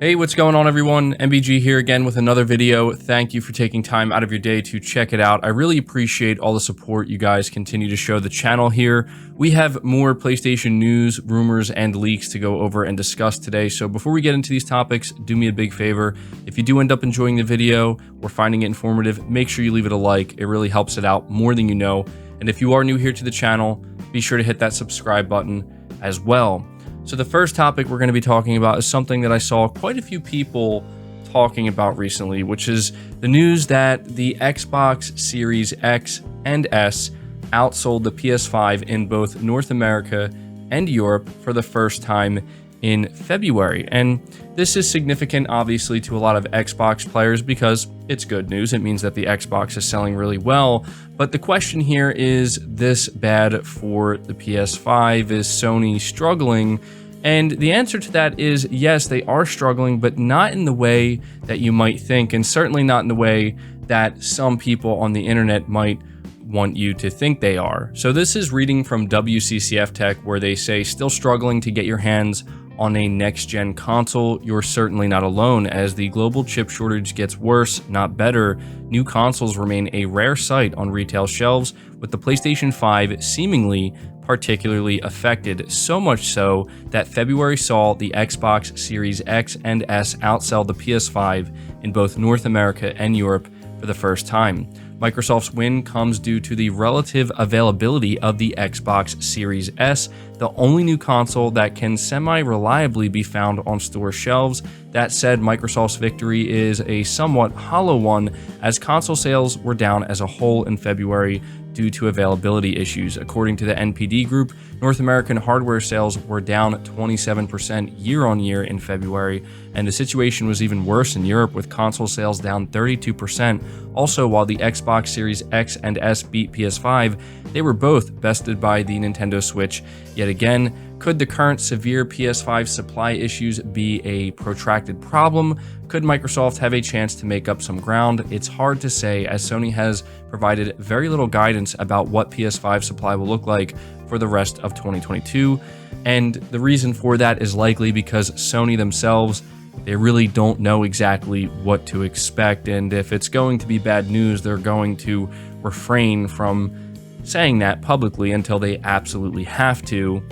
Hey, what's going on everyone? MBG here again with another video. Thank you for taking time out of your day to check it out. I really appreciate all the support you guys continue to show the channel here. We have more PlayStation news, rumors, and leaks to go over and discuss today. So before we get into these topics, do me a big favor. If you do end up enjoying the video or finding it informative, make sure you leave it a like. It really helps it out more than you know. And if you are new here to the channel, be sure to hit that subscribe button as well. So the first topic we're going to be talking about is something that I saw quite a few people talking about recently, which is the news that the Xbox Series X and S outsold the PS5 in both North America and Europe for the first time in February. And this is significant, obviously, to a lot of Xbox players because it's good news. It means that the Xbox is selling really well. But the question here is this bad for the PS5? Is Sony struggling? And the answer to that is yes, they are struggling, but not in the way that you might think, and certainly not in the way that some people on the internet might want you to think they are. So this is reading from WCCF Tech, where they say, still struggling to get your hands on a next-gen console? You're certainly not alone. As the global chip shortage gets worse, not better, new consoles remain a rare sight on retail shelves, with the PlayStation 5 seemingly particularly affected, so much so that February saw the Xbox Series X and S outsell the PS5 in both North America and Europe for the first time. Microsoft's win comes due to the relative availability of the Xbox Series S, the only new console that can semi-reliably be found on store shelves. That said, Microsoft's victory is a somewhat hollow one, as console sales were down as a whole in February due to availability issues. According to the NPD Group, North American hardware sales were down 27% year-on-year in February, and the situation was even worse in Europe, with console sales down 32%. Also, while the Xbox Series X and S beat PS5, they were both bested by the Nintendo Switch yet again. Could the current severe PS5 supply issues be a protracted problem? Could Microsoft have a chance to make up some ground? It's hard to say, as Sony has provided very little guidance about what PS5 supply will look like for the rest of 2022. And the reason for that is likely because Sony themselves, they really don't know exactly what to expect. And if it's going to be bad news, they're going to refrain from saying that publicly until they absolutely have to.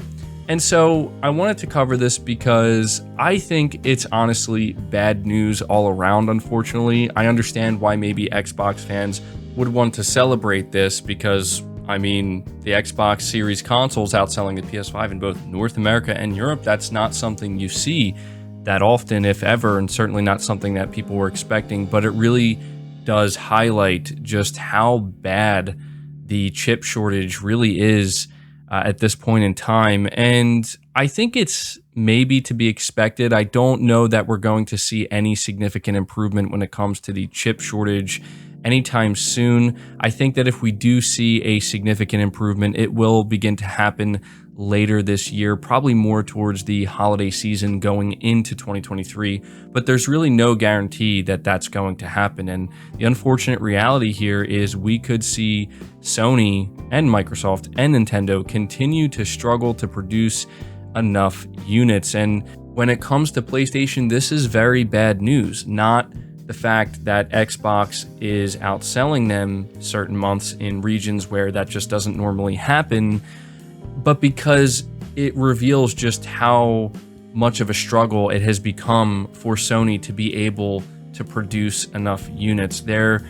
And so I wanted to cover this because I think it's honestly bad news all around, unfortunately. I understand why maybe Xbox fans would want to celebrate this because, I mean, the Xbox Series consoles outselling the PS5 in both North America and Europe. That's not something you see that often, if ever, and certainly not something that people were expecting. But it really does highlight just how bad the chip shortage really is at this point in time. And I think it's maybe to be expected. I don't know that we're going to see any significant improvement when it comes to the chip shortage anytime soon. I think that if we do see a significant improvement, it will begin to happen later this year, probably more towards the holiday season going into 2023, but there's really no guarantee that that's going to happen. And the unfortunate reality here is we could see Sony and Microsoft and Nintendo continue to struggle to produce enough units. And when it comes to PlayStation, this is very bad news, not the fact that Xbox is outselling them certain months in regions where that just doesn't normally happen, but because it reveals just how much of a struggle it has become for Sony to be able to produce enough units. They're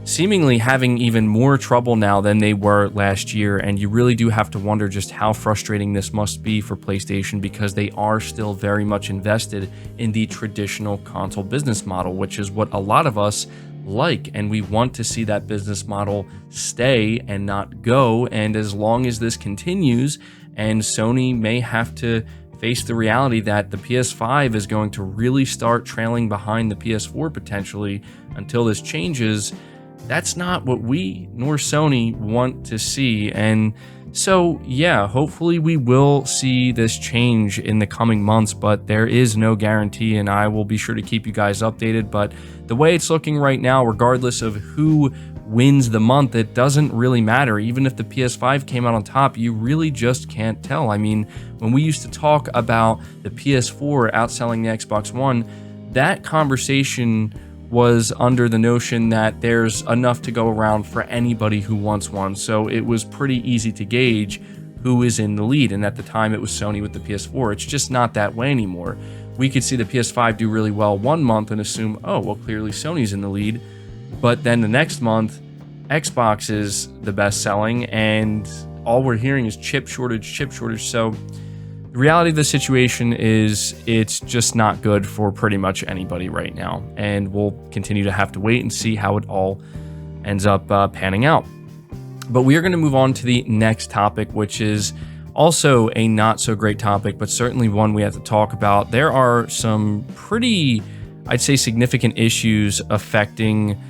seemingly having even more trouble now than they were last year, and you really do have to wonder just how frustrating this must be for PlayStation, because they are still very much invested in the traditional console business model, which is what a lot of us like, and we want to see that business model stay and not go. And as long as this continues, and Sony may have to face the reality that the PS5 is going to really start trailing behind the PS4 potentially until this changes, that's not what we nor Sony want to see. And so, yeah, hopefully we will see this change in the coming months, but there is no guarantee, and I will be sure to keep you guys updated. But the way it's looking right now, regardless of who wins the month, it doesn't really matter. Even if the PS5 came out on top, you really just can't tell. I mean, when we used to talk about the PS4 outselling the Xbox One, that conversation was under the notion that there's enough to go around for anybody who wants one. So it was pretty easy to gauge who is in the lead. And at the time it was Sony with the PS4. It's just not that way anymore. We could see the PS5 do really well one month and assume, oh, well, clearly Sony's in the lead. But then the next month, Xbox is the best selling, and all we're hearing is chip shortage. So the reality of the situation is it's just not good for pretty much anybody right now. And we'll continue to have to wait and see how it all ends up panning out. But we are going to move on to the next topic, which is also a not so great topic, but certainly one we have to talk about. There are some pretty, I'd say, significant issues affecting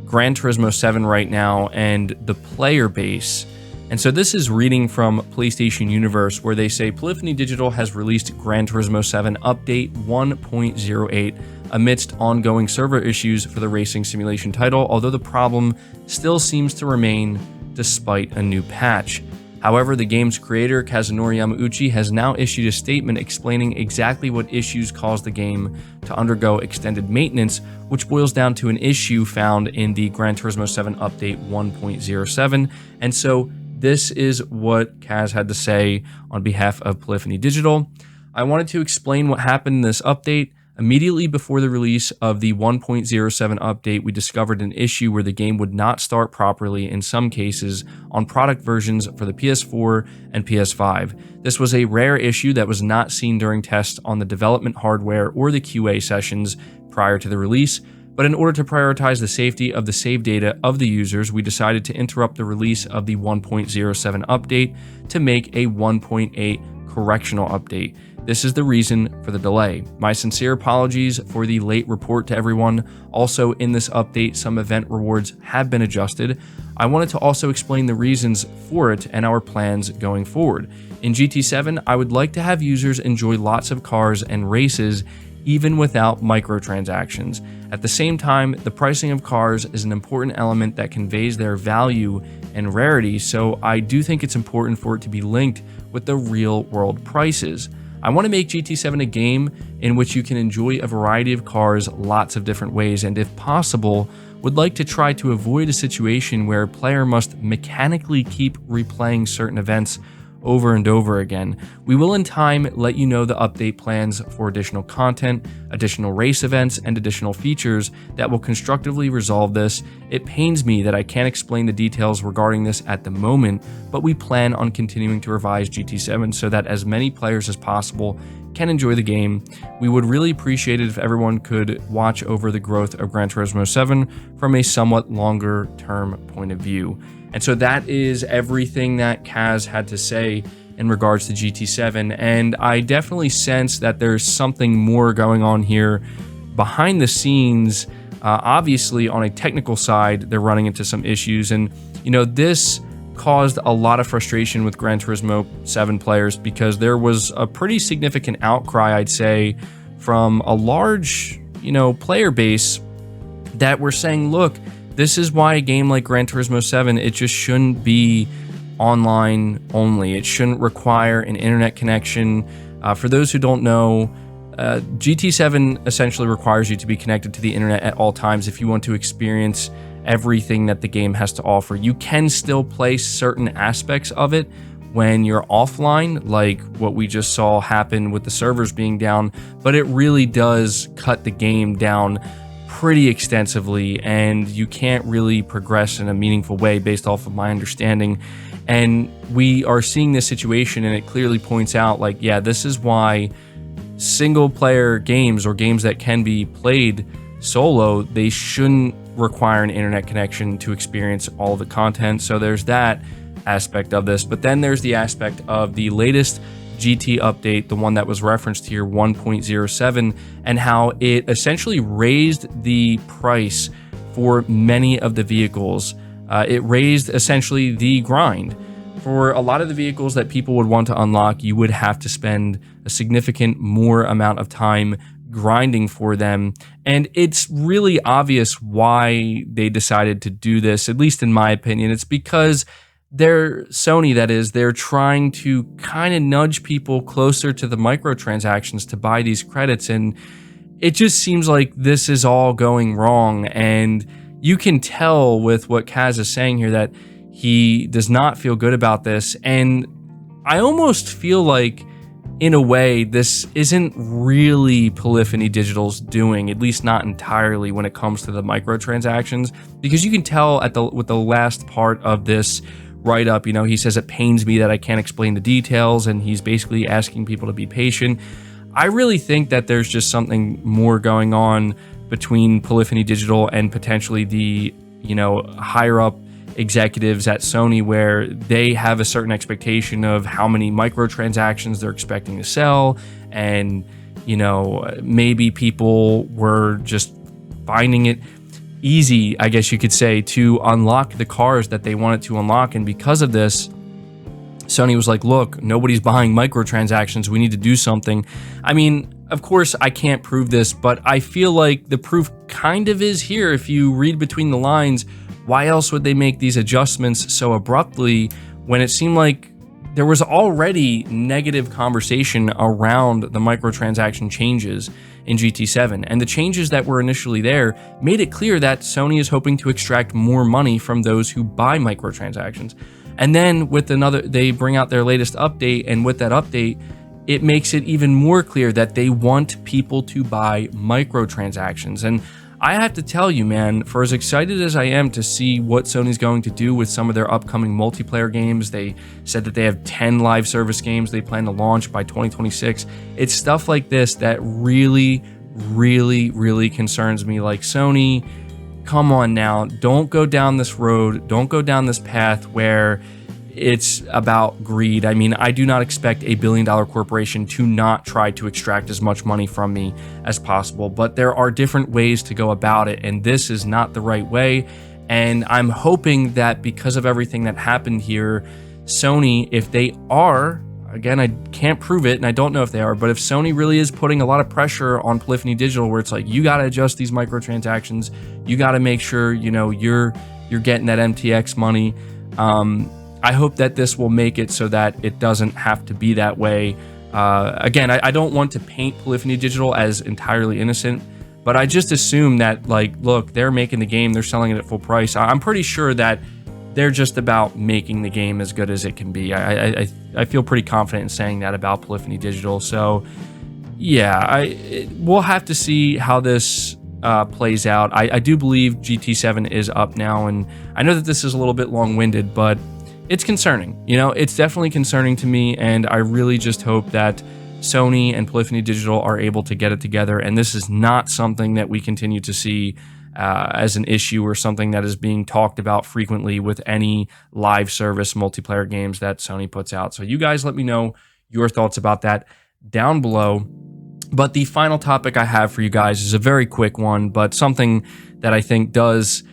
Gran Turismo 7 right now and the player base. And so this is reading from PlayStation Universe, where they say Polyphony Digital has released Gran Turismo 7 Update 1.08 amidst ongoing server issues for the racing simulation title, although the problem still seems to remain despite a new patch. However, the game's creator, Kazunori Yamauchi, has now issued a statement explaining exactly what issues caused the game to undergo extended maintenance, which boils down to an issue found in the Gran Turismo 7 Update 1.07. And so this is what Kaz had to say on behalf of Polyphony Digital. I wanted to explain what happened in this update. Immediately before the release of the 1.07 update, we discovered an issue where the game would not start properly in some cases on product versions for the PS4 and PS5. This was a rare issue that was not seen during tests on the development hardware or the QA sessions prior to the release, but in order to prioritize the safety of the save data of the users, we decided to interrupt the release of the 1.07 update to make a 1.8 correctional update. This is the reason for the delay. My sincere apologies for the late report to everyone. Also, in this update, some event rewards have been adjusted. I wanted to also explain the reasons for it and our plans going forward. In GT7, I would like to have users enjoy lots of cars and races even without microtransactions. At the same time, the pricing of cars is an important element that conveys their value and rarity, so I do think it's important for it to be linked with the real world prices. I want to make GT7 a game in which you can enjoy a variety of cars lots of different ways, and if possible, would like to try to avoid a situation where a player must mechanically keep replaying certain events over and over again. We will in time let you know the update plans for additional content, additional race events, and additional features that will constructively resolve this. It pains me that I can't explain the details regarding this at the moment, but we plan on continuing to revise GT7 so that as many players as possible can enjoy the game. We would really appreciate it if everyone could watch over the growth of Gran Turismo 7 from a somewhat longer term point of view. And so that is everything that Kaz had to say in regards to GT7. And I definitely sense that there's something more going on here behind the scenes. Obviously, on a technical side, they're running into some issues. And, you know, this caused a lot of frustration with Gran Turismo 7 players because there was a pretty significant outcry, I'd say, from a large, player base that were saying, look, this is why a game like Gran Turismo 7, it just shouldn't be online only. It shouldn't require an internet connection. For those who don't know, GT7 essentially requires you to be connected to the internet at all times if you want to experience everything that the game has to offer. You can still play certain aspects of it when you're offline, like what we just saw happen with the servers being down, but it really does cut the game down pretty extensively, and you can't really progress in a meaningful way based off of my understanding. And we are seeing this situation, and it clearly points out, like, yeah, this is why single player games or games that can be played solo, they shouldn't require an internet connection to experience all of the content. So there's that aspect of this, but then there's the aspect of the latest GT update, the one that was referenced here, 1.07, and how it essentially raised the price for many of the vehicles. It raised essentially the grind. For a lot of the vehicles that people would want to unlock, you would have to spend a significant more amount of time grinding for them. And it's really obvious why they decided to do this, at least in my opinion. It's because Sony, that is, they're trying to kind of nudge people closer to the microtransactions to buy these credits. And it just seems like this is all going wrong, and you can tell with what Kaz is saying here that he does not feel good about this. And I almost feel like, in a way, this isn't really Polyphony Digital's doing, at least not entirely when it comes to the microtransactions, because you can tell with the last part of this write-up, you know, he says, "It pains me that I can't explain the details," and he's basically asking people to be patient. I really think that there's just something more going on between Polyphony Digital and potentially the, you know, higher up executives at Sony, where they have a certain expectation of how many microtransactions they're expecting to sell, and, you know, maybe people were just finding it easy, I guess you could say, to unlock the cars that they wanted to unlock, and because of this, Sony was like, look, nobody's buying microtransactions, we need to do something. I mean, of course, I can't prove this, but I feel like the proof kind of is here. If you read between the lines, why else would they make these adjustments so abruptly when it seemed like there was already negative conversation around the microtransaction changes in GT7? And the changes that were initially there made it clear that Sony is hoping to extract more money from those who buy microtransactions. And then with they bring out their latest update, and with that update, it makes it even more clear that they want people to buy microtransactions. And I have to tell you, man, for as excited as I am to see what Sony's going to do with some of their upcoming multiplayer games, they said that they have 10 live service games they plan to launch by 2026. It's stuff like this that really, really, really concerns me. Like, Sony, come on now, don't go down this road, don't go down this path where it's about greed. I mean, I do not expect a billion-dollar corporation to not try to extract as much money from me as possible, but there are different ways to go about it, and this is not the right way. And I'm hoping that because of everything that happened here, Sony, if they are, again, I can't prove it, and I don't know if they are, but if Sony really is putting a lot of pressure on Polyphony Digital, where it's like, you got to adjust these microtransactions, you got to make sure, you know, you're getting that MTX money, I hope that this will make it so that it doesn't have to be that way. Again, I don't want to paint Polyphony Digital as entirely innocent, but I just assume that, like, look, they're making the game, they're selling it at full price. I'm pretty sure that they're just about making the game as good as it can be. I feel pretty confident in saying that about Polyphony Digital. So, yeah, we'll have to see how this plays out. I do believe GT7 is up now, and I know that this is a little bit long-winded, but it's concerning. You know, it's definitely concerning to me, and I really just hope that Sony and Polyphony Digital are able to get it together, and this is not something that we continue to see as an issue or something that is being talked about frequently with any live service multiplayer games that Sony puts out. So you guys let me know your thoughts about that down below. But the final topic I have for you guys is a very quick one, but something that I think does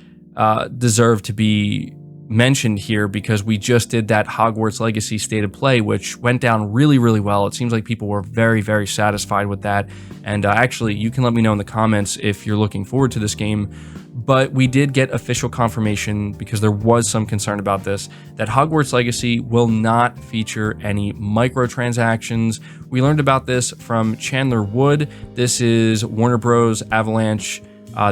deserve to be mentioned here, because we just did that Hogwarts Legacy State of Play, which went down really, really well. It seems like people were very, very satisfied with that. And actually, you can let me know in the comments if you're looking forward to this game. But we did get official confirmation, because there was some concern about this, that Hogwarts Legacy will not feature any microtransactions. We learned about this from Chandler Wood. This is Warner Bros. Avalanche,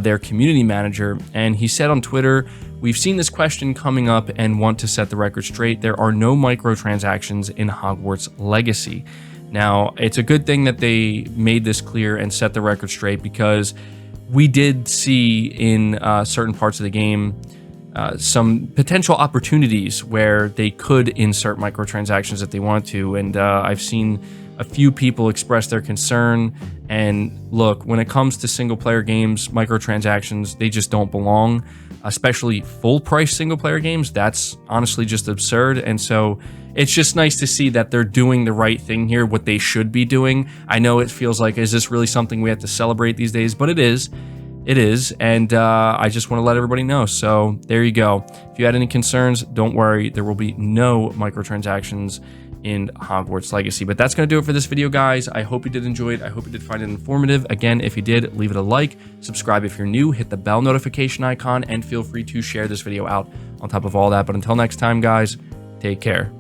their community manager, and he said on Twitter, "We've seen this question coming up and want to set the record straight. There are no microtransactions in Hogwarts Legacy." Now, it's a good thing that they made this clear and set the record straight, because we did see in certain parts of the game some potential opportunities where they could insert microtransactions if they wanted to, and I've seen a few people express their concern. And look, when it comes to single player games, microtransactions, they just don't belong, especially full price single player games. That's honestly just absurd. And so it's just nice to see that they're doing the right thing here, what they should be doing. I know it feels like, is this really something we have to celebrate these days? But it is. It is, and I just want to let everybody know. So there you go. If you had any concerns, don't worry. There will be no microtransactions in Hogwarts Legacy. But that's going to do it for this video, guys. I hope you did enjoy it. I hope you did find it informative. Again, if you did, leave it a like, subscribe if you're new, hit the bell notification icon, and feel free to share this video out on top of all that. But until next time, guys, take care.